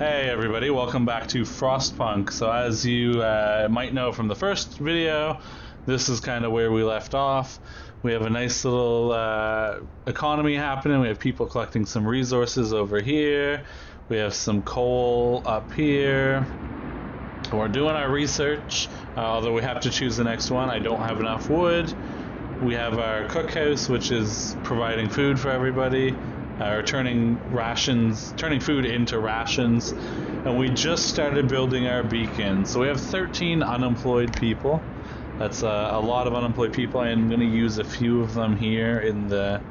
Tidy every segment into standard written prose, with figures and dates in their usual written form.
Hey everybody, welcome back to Frostpunk. So as you might know from the first video, this is kind of where we left off. We have a nice little economy happening. We have people collecting some resources over here. We have some coal up here. We're doing our research, although we have to choose the next one. I don't have enough wood. We have our cookhouse, which is providing food for everybody. Or turning food into rations, and we just started building our beacon. So we have 13 unemployed people. That's a lot of unemployed people. I'm going to use a few of them here in the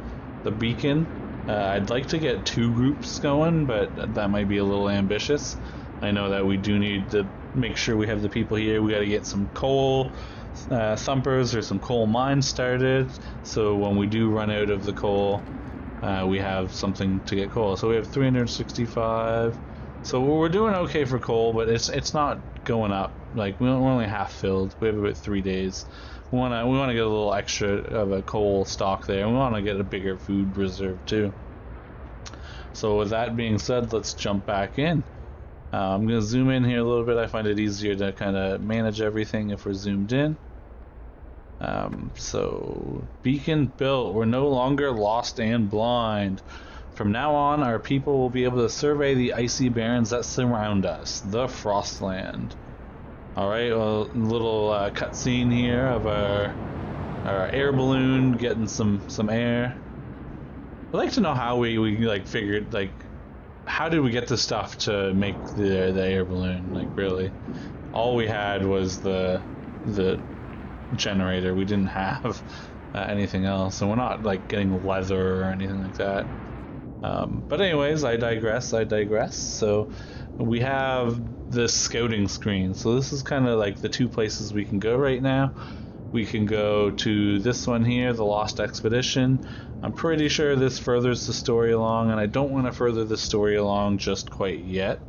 beacon. I'd like to get 2 groups going, but that might be a little ambitious. I know that we do need to make sure we have the people here. We got to get some coal thumpers or some coal mines started, so when we do run out of the coal, we have something to get coal. So we have 365. So we're doing okay for coal, but it's not going up. Like we're only half filled. We have about 3 days. We wanna get a little extra of a coal stock there. And we wanna get a bigger food reserve too. So with that being said, let's jump back in. I'm gonna zoom in here a little bit. I find it easier to kind of manage everything if we're zoomed in. So beacon built. We're no longer lost and blind. From now on, our people will be able to survey the icy barrens that surround us, the Frostland. Alright, well, little cutscene here of our air balloon getting some air. I'd like to know how we like figured, like, how did we get the stuff to make the air balloon? Like, really, all we had was the generator. We didn't have anything else, and we're not like getting leather or anything like that. But anyways, I digress. So we have this scouting screen. So this is kind of like the 2 places we can go right now. We can go to this one here, the Lost Expedition. I'm pretty sure this furthers the story along, and I don't want to further the story along just quite yet.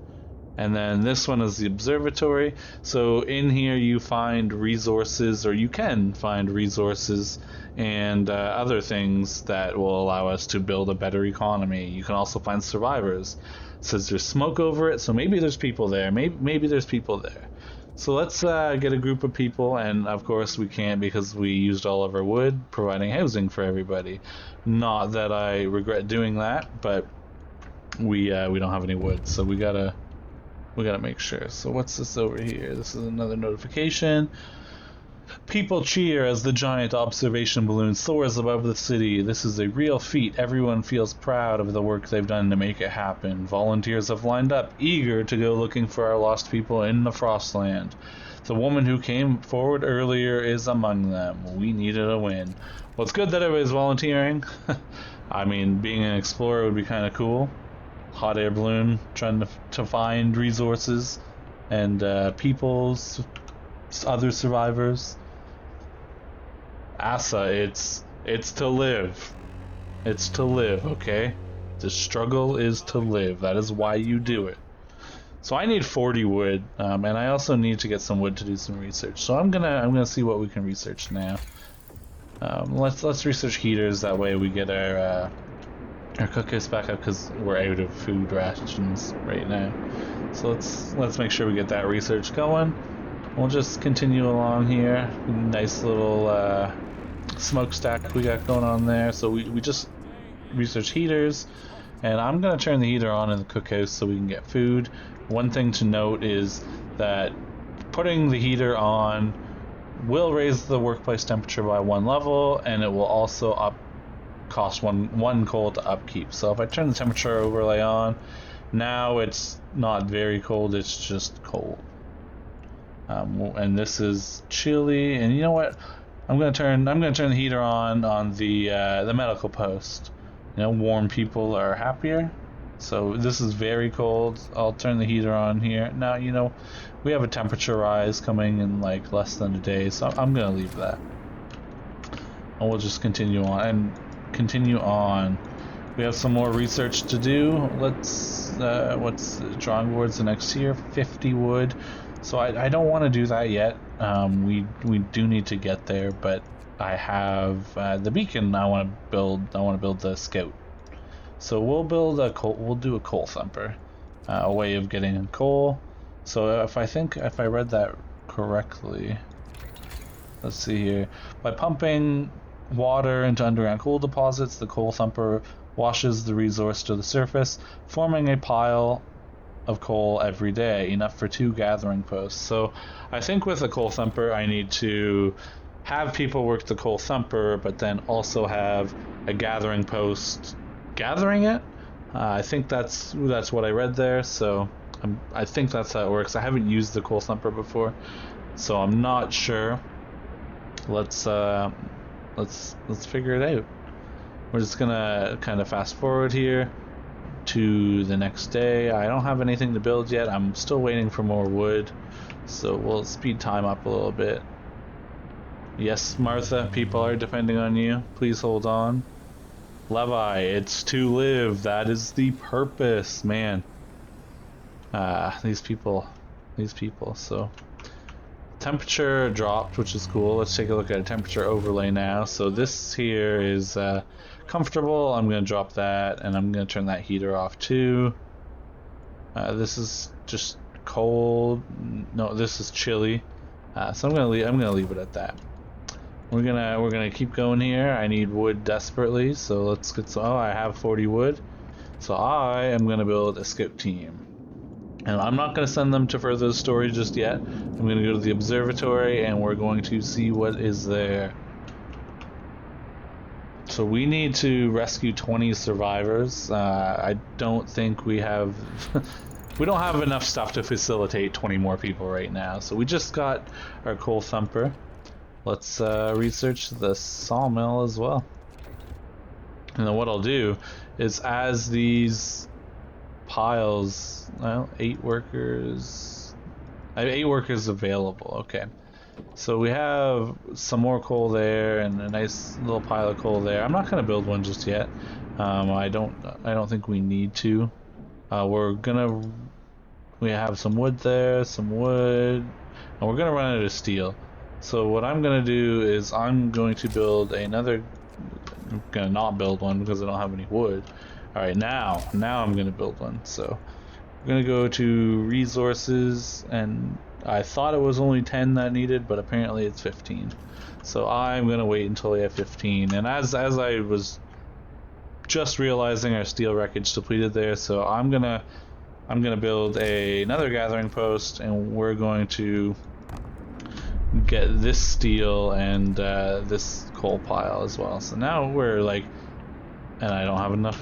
And then this one is the observatory. So in here you find resources, or you can find resources and other things that will allow us to build a better economy. You can also find survivors. It says there's smoke over it, so maybe there's people there. Maybe there's people there. So let's get a group of people, and of course we can't because we used all of our wood, providing housing for everybody. Not that I regret doing that, but we don't have any wood, so we gotta make sure. So what's this over here? This is another notification. People cheer as the giant observation balloon soars above the city. This is a real feat. Everyone feels proud of the work they've done to make it happen. Volunteers have lined up, eager to go looking for our lost people in the Frostland. The woman who came forward earlier is among them. We needed a win. Well, it's good that everybody's volunteering. I mean, being an explorer would be kind of cool. Hot air balloon, trying to find resources and peoples, other survivors. Asa, it's to live. It's to live, okay? The struggle is to live. That is why you do it. So I need 40 wood, and I also need to get some wood to do some research. So I'm gonna see what we can research now. Let's research heaters. That way we get our cookhouse back up, because we're out of food rations right now. So let's make sure we get that research going. We'll just continue along here. Nice little smokestack we got going on there. So we just research heaters, and I'm gonna turn the heater on in the cookhouse so we can get food. One thing to note is that putting the heater on will raise the workplace temperature by 1 level, and it will also cost one coal to upkeep. So if I turn the temperature overlay on, now it's not very cold, it's just cold. And this is chilly, and you know what? I'm gonna turn the heater on the medical post. You know, warm people are happier. So this is very cold. I'll turn the heater on here. Now, you know, we have a temperature rise coming in like less than a day, so I'm gonna leave that. And we'll just continue on. We have some more research to do. Let's what's drawing boards the next here? 50 wood. So I don't want to do that yet. We do need to get there, but I have the beacon. I want to build the scout. So we'll do a coal thumper. a way of getting coal. So if I read that correctly, let's see here. By pumping water into underground coal deposits, the coal thumper washes the resource to the surface, forming a pile of coal every day, enough for 2 gathering posts. So I think with the coal thumper, I need to have people work the coal thumper, but then also have a gathering post gathering it. I think that's what I read there. So I think that's how it works. I haven't used the coal thumper before, so I'm not sure. Let's figure it out. We're just gonna kind of fast forward here to the next day. I don't have anything to build yet. I'm still waiting for more wood, so we'll speed time up a little bit. Yes, Martha, people are depending on you. Please hold on. Levi, it's to live. That is the purpose, man. These people. So temperature dropped, which is cool. Let's take a look at a temperature overlay now. So this here is comfortable. I'm going to drop that, and I'm going to turn that heater off too. This is just cold. No, this is chilly. So I'm going to leave it at that. We're gonna keep going here. I need wood desperately, so let's get some. Oh, I have 40 wood. So I am gonna build a scout team. And I'm not going to send them to further storage just yet. I'm going to go to the observatory and we're going to see what is there. So we need to rescue 20 survivors. I don't think we have... we don't have enough stuff to facilitate 20 more people right now. So we just got our coal thumper. Let's research the sawmill as well. And then what I'll do is as these... piles, well, 8 workers. I have 8 workers available. Okay, so we have some more coal there and a nice little pile of coal there. I'm not going to build one just yet. I don't think we need to. We have some wood there, some wood, and we're gonna run out of steel. So what I'm gonna do is I'm going to build another. I'm gonna not build one because I don't have any wood. Alright, now I'm gonna build one. So I'm gonna go to resources, and I thought it was only 10 that needed, but apparently it's 15. So I'm gonna wait until we have 15. And as I was just realizing, our steel wreckage depleted there, so I'm gonna build another gathering post, and we're going to get this steel and this coal pile as well. So now we're like, and I don't have enough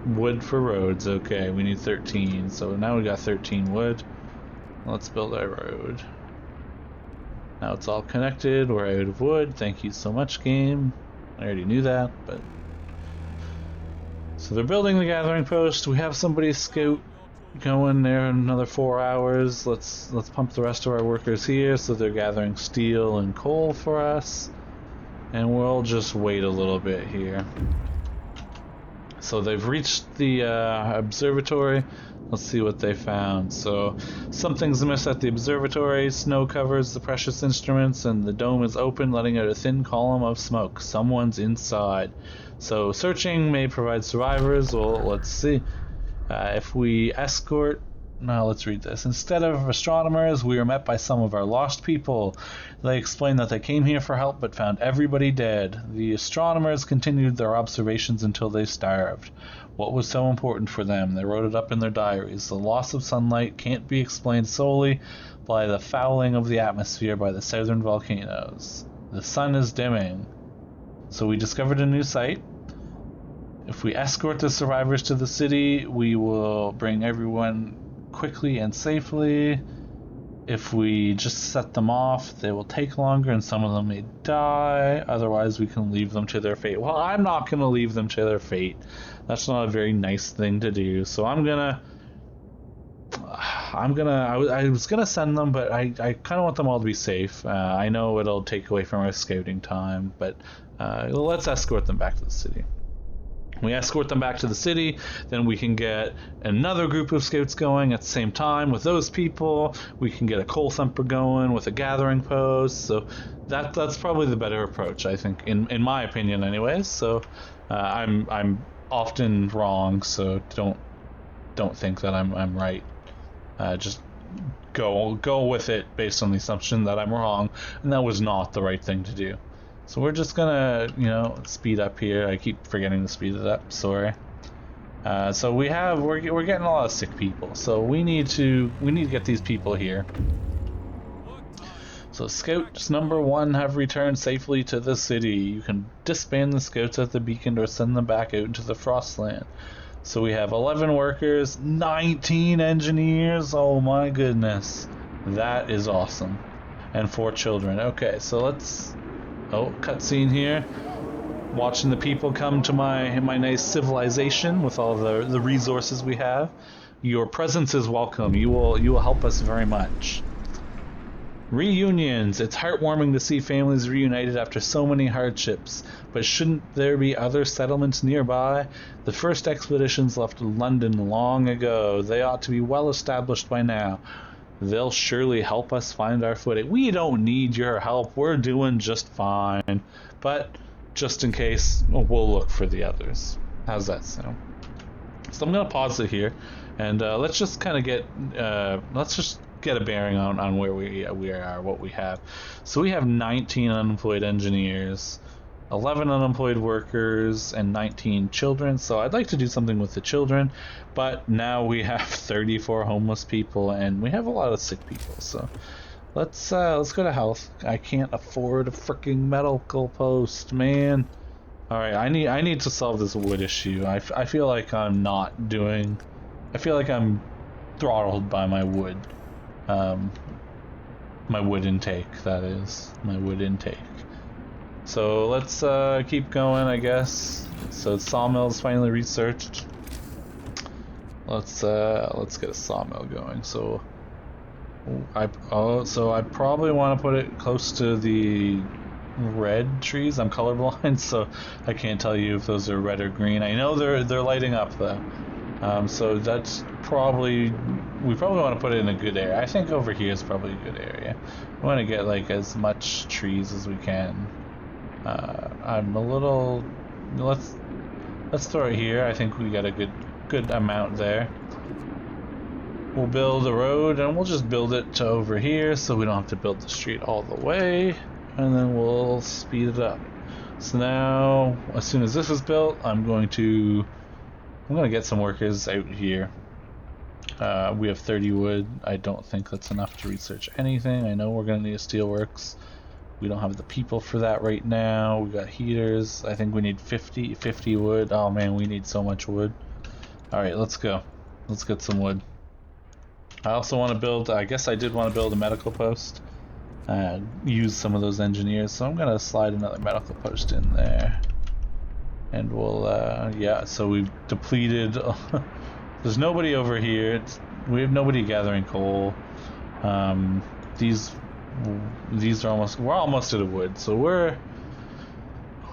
wood for roads. Okay, we need 13. So now we got 13 wood. Let's build our road. Now it's all connected. We're out of wood. Thank you so much, game. I already knew that, but so they're building the gathering post. We have somebody scout going there in another 4 hours. Let's pump the rest of our workers here so they're gathering steel and coal for us, and we'll just wait a little bit here. So they've reached the observatory. Let's see what they found. So something's amiss at the observatory. Snow covers the precious instruments and the dome is open, letting out a thin column of smoke. Someone's inside. So searching may provide survivors. Well, let's see. If we escort... Now let's read this. Instead of astronomers, we were met by some of our lost people. They explained that they came here for help but found everybody dead. The astronomers continued their observations until they starved. What was so important for them? They wrote it up in their diaries. The loss of sunlight can't be explained solely by the fouling of the atmosphere by the southern volcanoes. The sun is dimming. So we discovered a new site. If we escort the survivors to the city, we will bring everyone quickly and safely. If we just set them off, they will take longer and some of them may die. Otherwise, we can leave them to their fate. Well, I'm not going to leave them to their fate. That's not a very nice thing to do. So I was gonna send them, but I kind of want them all to be safe. I know it'll take away from our scouting time, but let's escort them back to the city. We escort them back to the city, then we can get another group of scouts going at the same time with those people. We can get a coal thumper going with a gathering post. So that's probably the better approach, I think, in my opinion, anyways. So I'm often wrong, so don't don't think that I'm right. Just go with it based on the assumption that I'm wrong, and that was not the right thing to do. So we're just gonna, you know, speed up here. I keep forgetting to speed it up. Sorry. So we're getting a lot of sick people. So we need to get these people here. So scouts number 1 have returned safely to the city. You can disband the scouts at the beacon or send them back out into the Frostland. So we have 11 workers, 19 engineers. Oh my goodness. That is awesome. And 4 children. Okay, so let's... Oh, cutscene here. Watching the people come to my nice civilization with all the resources we have. Your presence is welcome. You will help us very much. Reunions. It's heartwarming to see families reunited after so many hardships, but shouldn't there be other settlements nearby? The first expeditions left London long ago. They ought to be well established by now. They'll surely help us find our footing. We don't need your help. We're doing just fine. But just in case, we'll look for the others. How's that sound? So I'm going to pause it here, and let's just kind of get a bearing on where we are, what we have. So we have 19 unemployed engineers, 11 unemployed workers, and 19 children. So I'd like to do something with the children, but now we have 34 homeless people, and we have a lot of sick people. So let's go to health. I can't afford a freaking medical post, man. All right, I need to solve this wood issue. I feel like I'm not doing. I feel like I'm throttled by my wood. My wood intake, that is. My wood intake. So let's keep going, I guess. So sawmill's finally researched. Let's get a sawmill going. So I probably want to put it close to the red trees. I'm colorblind, so I can't tell you if those are red or green. I know they're lighting up though. So that's probably, we probably want to put it in a good area. I think over here is probably a good area. We want to get like as much trees as we can. I'm a little, let's throw it here. I think we got a good amount there. We'll build a road, and we'll just build it to over here so we don't have to build the street all the way, and then we'll speed it up. So now, as soon as this is built, I'm going to get some workers out here. We have 30 wood. I don't think that's enough to research anything. I know we're going to need a steelworks. We don't have the people for that right now. We got heaters. I think we need 50 wood. Oh man, we need so much wood. Alright, let's go. Let's get some wood. I also want to build, I guess I did want to build a medical post. Use some of those engineers. So I'm going to slide another medical post in there. And we'll, yeah, so we've depleted. There's nobody over here. We have nobody gathering coal. These are we're almost out of wood. So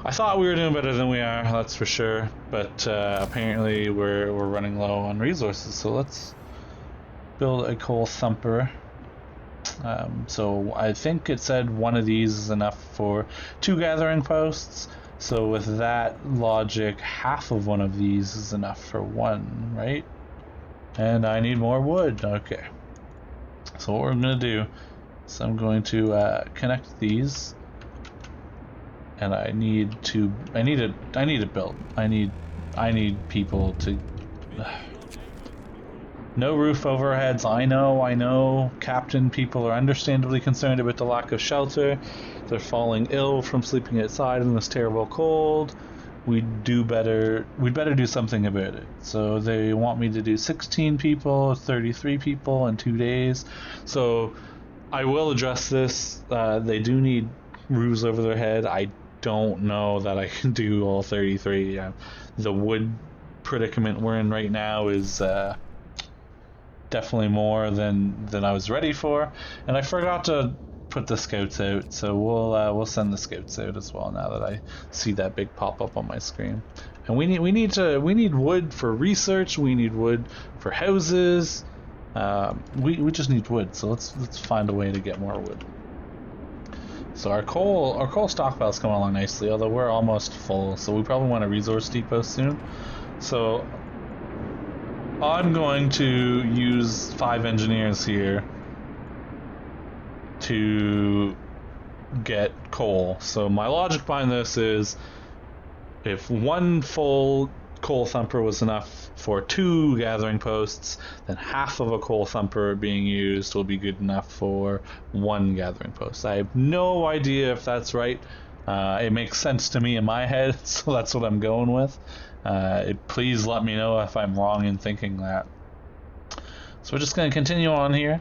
I thought we were doing better than we are, that's for sure. But apparently we're running low on resources. So let's build a coal thumper. So I think it said one of these is enough for 2 gathering posts. So with that logic, half of one of these is enough for 1, right? And I need more wood. Okay. So what we're going to do is I'm going to connect these, and I need to build. I need people to. No roof overheads. I know. Captain, people are understandably concerned about the lack of shelter. They're falling ill from sleeping outside in this terrible cold. We'd better do something about it. So they want me to do 16 people, 33 people in 2 days. So I will address this. They do need roofs over their head. I don't know that I can do all 33. The wood predicament we're in right now is definitely more than I was ready for, and I forgot to put the scouts out, so we'll send the scouts out as well now that I see that big pop up on my screen. And we need wood for research. We need wood for houses. We just need wood, so let's find a way to get more wood. So our coal stockpile's coming along nicely, although we're almost full, so we probably want a resource depot soon. So I'm going to use 5 engineers here to get coal. So my logic behind this is, if one full coal thumper was enough for 2 gathering posts, then half of a coal thumper being used will be good enough for 1 gathering post. I have no idea if that's right. It makes sense to me in my head, so that's what I'm going with. Please let me know if I'm wrong in thinking that. So we're just going to continue on here.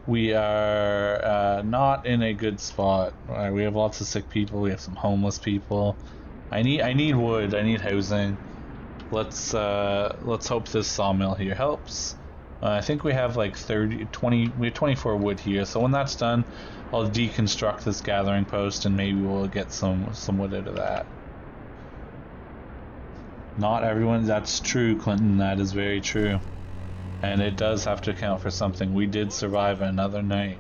We are not in a good spot. We have lots of sick people. We have some homeless people. I need wood. I need housing. Let's hope this sawmill here helps. I think we have like 20. We have 24 wood here. So when that's done, I'll deconstruct this gathering post and maybe we'll get some wood out of that. Not everyone. That's true, Clinton. That is very true. And it does have to count for something. We did survive another night.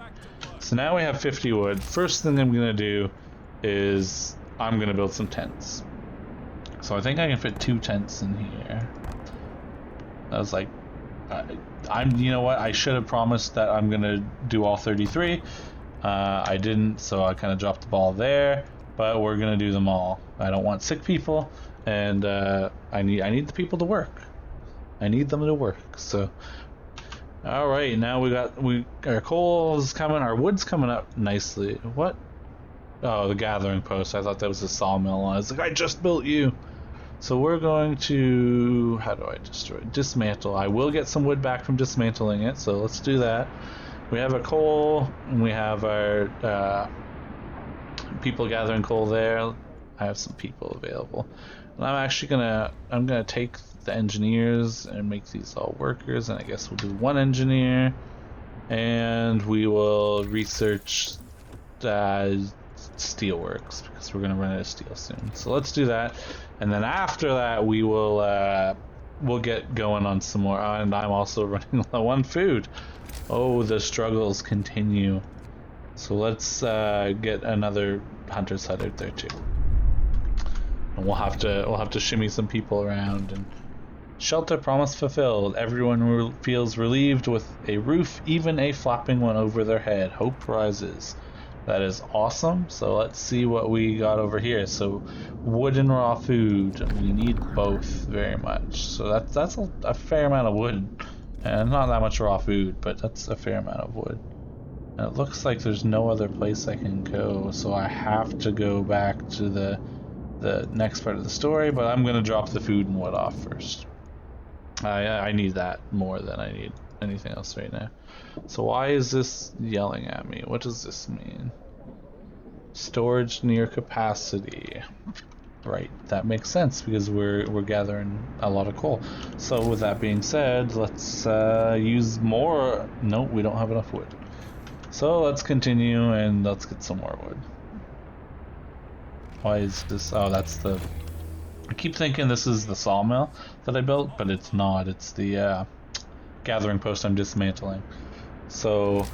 So now we have 50 wood. First thing I'm gonna do is I'm gonna build some tents. So I think I can fit 2 tents in here. I was like, you know what? I should have promised that I'm gonna do all 33. I didn't, so I kind of dropped the ball there. But we're gonna do them all. I don't want sick people, and I need the people to work. I need them to work. So, all right, now our coal's coming, our wood's coming up nicely. What? Oh, the gathering post. I thought that was a sawmill. I was like, I just built you. So we're going to, how do I destroy? Dismantle. I will get some wood back from dismantling it. So let's do that. We have a coal, and we have our people gathering coal there. I have some people available. And I'm actually gonna take the engineers and make these all workers, and I guess we'll do 1 engineer, and we will research steelworks because we're gonna run out of steel soon. So let's do that, and then after that we will we'll get going on some more. And I'm also running low on food. Oh, the struggles continue. So let's get another hunter's hut out there too. And we'll have to shimmy some people around. And shelter promise fulfilled. Everyone feels relieved with a roof, even a flapping one over their head. Hope rises. That is awesome. So let's see what we got over here. So wood and raw food. We need both very much. So that's a fair amount of wood. And not that much raw food, but that's a fair amount of wood. And it looks like there's no other place I can go. So I have to go back to the next part of the story, but I'm gonna drop the food and wood off first. I need that more than I need anything else right now. So why is this yelling at me? What does this mean? Storage near capacity. Right, that makes sense because we're gathering a lot of coal. So with that being said, let's use more. Nope, we don't have enough wood. So let's continue and let's get some more wood. Why is this? Oh, that's the... I keep thinking this is the sawmill that I built, but it's not. It's the gathering post I'm dismantling. So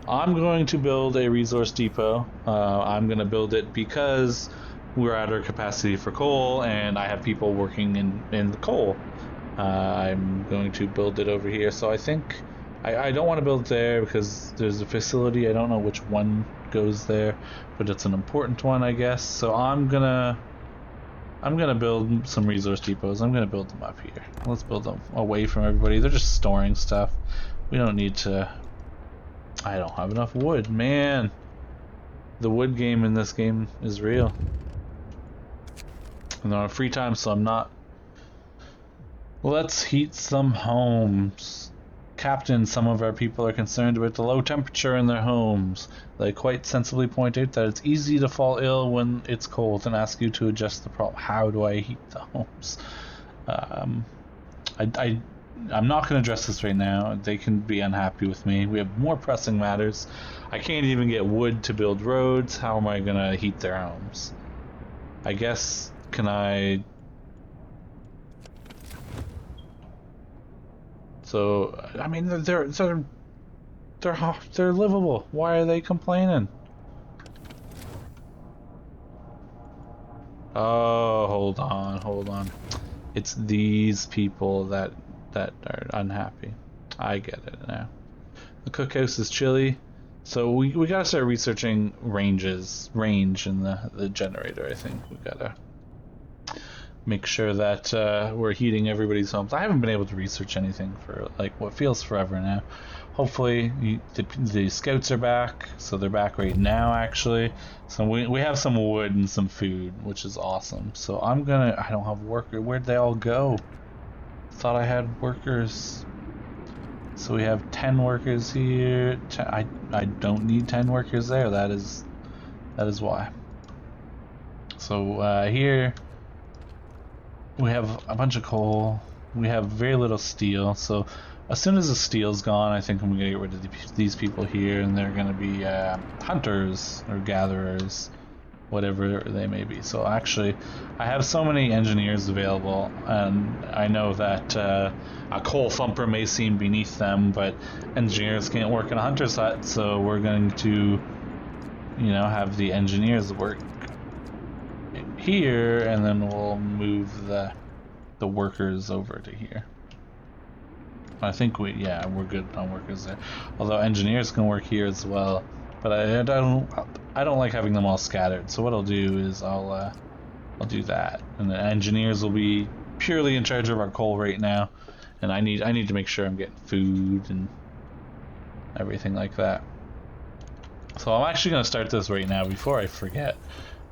I'm going to build a resource depot. I'm going to build it because we're at our capacity for coal, and I have people working in the coal. I'm going to build it over here. So I think I don't want to build it there because there's a facility. I don't know which one goes there, but it's an important one, I guess. So I'm gonna build some resource depots. I'm gonna build them up here. Let's build them away from everybody. They're just storing stuff. We don't need to. I don't have enough wood, man. The wood game in this game is real. And on free time, so I'm not. Let's heat some homes. Captain, some of our people are concerned about the low temperature in their homes. They quite sensibly point out that it's easy to fall ill when it's cold and ask you to adjust the problem. How do I heat the homes? I'm not going to address this right now. They can be unhappy with me. We have more pressing matters. I can't even get wood to build roads. How am I going to heat their homes? I guess, can I... So, I mean, they're livable. Why are they complaining? Oh, hold on. It's these people that that are unhappy. I get it now. The cookhouse is chilly, so we gotta start researching range in the generator. I think we gotta make sure that we're heating everybody's homes. I haven't been able to research anything for like what feels forever now. Hopefully the scouts are back, so they're back right now actually. So we have some wood and some food, which is awesome. So I don't have workers. Where'd they all go? Thought I had workers. So we have 10 workers here. I don't need 10 workers there. That is why. So here we have a bunch of coal. We have very little steel. So as soon as the steel's gone, I think I'm gonna get rid of these people here, and they're gonna be hunters or gatherers, whatever they may be. So actually, I have so many engineers available, and I know that a coal thumper may seem beneath them, but engineers can't work in a hunter's hut, so we're going to, have the engineers work here, and then we'll move the workers over to here. I think we're good on workers there. Although engineers can work here as well, but I don't like having them all scattered. So what I'll do is I'll do that, and the engineers will be purely in charge of our coal right now, and I need to make sure I'm getting food and everything like that. So I'm actually going to start this right now before I forget.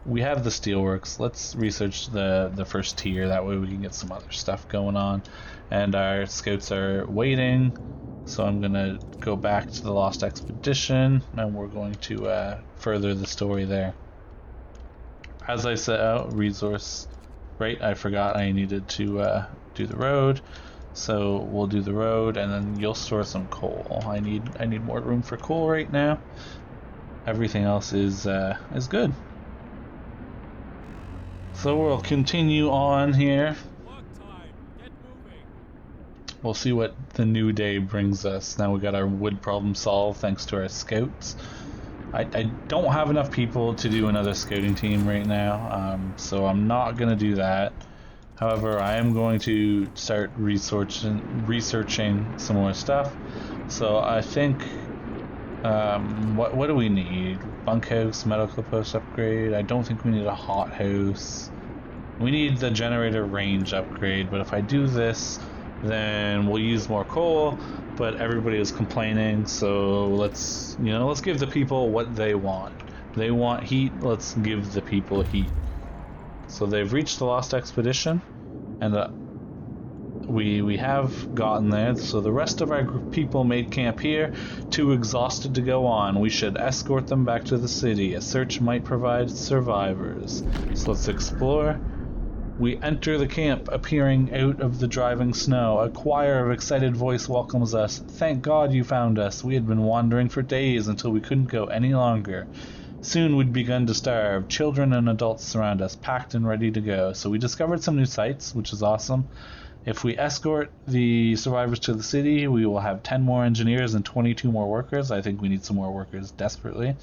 We have the steelworks. Let's research the first tier. That way we can get some other stuff going on. And our scouts are waiting. So I'm going to go back to the Lost Expedition, and we're going to further the story there. As I set out, resource. Right, I forgot I needed to do the road. So we'll do the road, and then you'll store some coal. I need more room for coal right now. Everything else is good. So we'll continue on here. We'll see what the new day brings us. Now we got our wood problem solved thanks to our scouts. I don't have enough people to do another scouting team right now, so I'm not going to do that. However, I am going to start researching some more stuff. So I think, what do we need? Bunkhouse, medical post upgrade. I don't think we need a hothouse. We need the generator range upgrade, but if I do this, then we'll use more coal, but everybody is complaining, so let's give the people what they want. They want heat, let's give the people heat. So they've reached the Lost Expedition, and we have gotten there, so the rest of our people made camp here, too exhausted to go on. We should escort them back to the city. A search might provide survivors. So let's explore. We enter the camp, appearing out of the driving snow. A choir of excited voice welcomes us. Thank God you found us. We had been wandering for days until we couldn't go any longer. Soon we'd begun to starve. Children and adults surround us, packed and ready to go. So we discovered some new sites, which is awesome. If we escort the survivors to the city, we will have 10 more engineers and 22 more workers. I think we need some more workers desperately.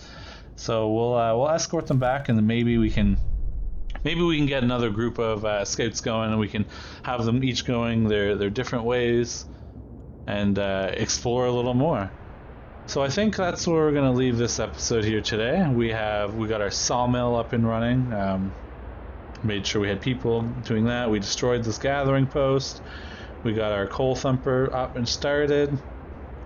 So we'll escort them back, and then maybe we can get another group of scouts going, and we can have them each going their different ways and explore a little more. So I think that's where we're going to leave this episode here today. We got our sawmill up and running. Made sure we had people doing that. We destroyed this gathering post. We got our coal thumper up and started.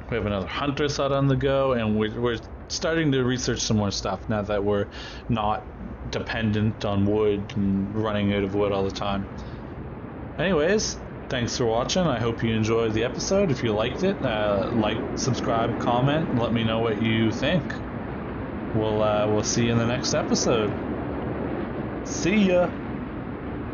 We have another hunter's hut on the go, and we're starting to research some more stuff now that we're not dependent on wood and running out of wood all the time. Anyways, thanks for watching. I hope you enjoyed the episode. If you liked it, like, subscribe, comment, and let me know what you think. We'll see you in the next episode. See ya.